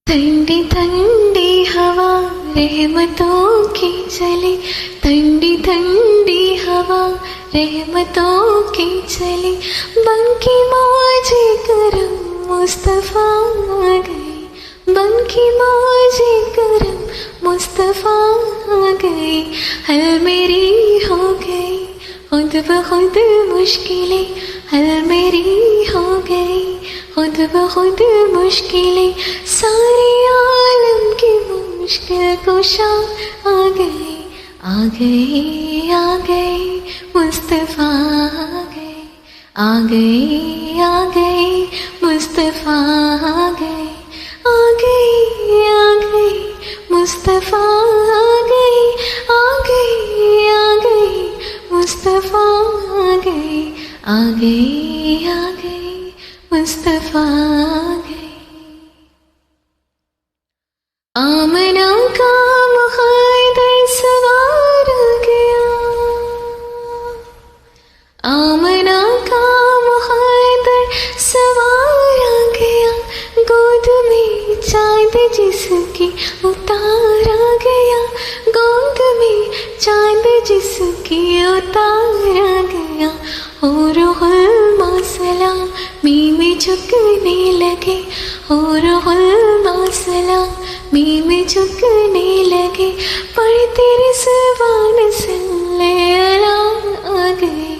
ठंडी ठंडी हवा रहमतों की चले, ठंडी ठंडी हवा रहमतों की चले, बनकी मौजे करम मुस्तफा आ गए, बनकी मौजे करम मुस्तफा आ गए। हल मेरी हो गई खुद बखुद मुश्किलें, हल मेरी हो गई खुद बखुद मुश्किलें, सारे आलम की मुश्किल कुशा आ गए, आ गए, आ गए मुस्तफा आ गए, आ गए, आ गए मुस्तफा आ गए, आ गए, आ गए मुस्तफा आ गए, आ गए, आ गए मुस्तफा आ गए, आ गए, आ गए मुस्तफा आ गए। आमना का मुहाइदर सवार आ गया, आमना का मुहाइदर सवार आ गया, गोद में चांद जिसकी उतार आ गया, गोद में चांद जिसकी उतार आ गया। हो रुहुल मासला मी में झुकने लगे, हो रुहुल मासला मी में झुकने लगे, पढ़ते रिज़वान सल्ले अला आ गए,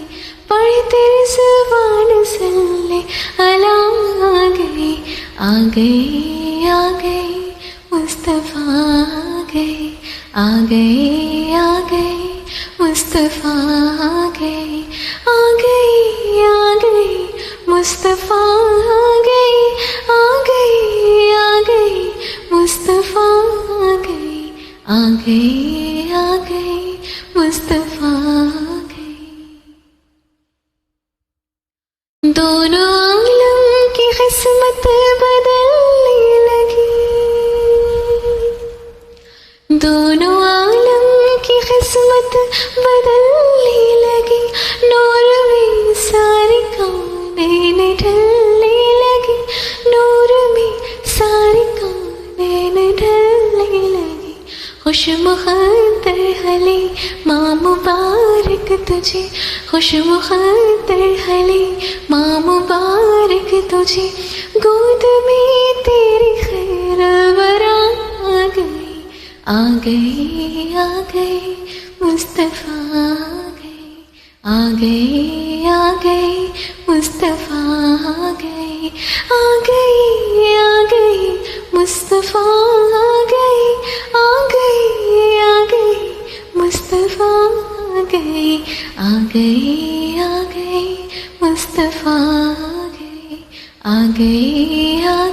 पढ़ते रिज़वान सल्ले अला आ गए, आ गए, आ गए मुस्तफा आ गए, आ गए, आ गए मुस्तफा आ गए, आ गए, आ गए मुस्तफा आ गए, आ गए, आ गए मुस्तफा आ गए, आ गए, आ गए मुस्तफा आ गए। दोनों आलम की किस्मत बदलने लगी, दोनों आलम की किस्मत बदलने लगी, नूर में सारी कौनें ढलने लगी, नूर में सारी कौनें ढलने लगी। खुश मुक़द्दर हले माँ मुबारक तुझे, खुश मुक़द्दर हले माँ मुबारक तुझे, गोद में तेरी खैर बरा आ गई, आ गए, आ गए मुस्तफा आ गए, आ गए, आ गए मुस्तफा आ गए, आ गए, आ गए मुस्तफा आ गए, आ गए, आ गए मुस्तफा आ गए, आ गए, आ गए मुस्तफा आ गए, आ गए, आ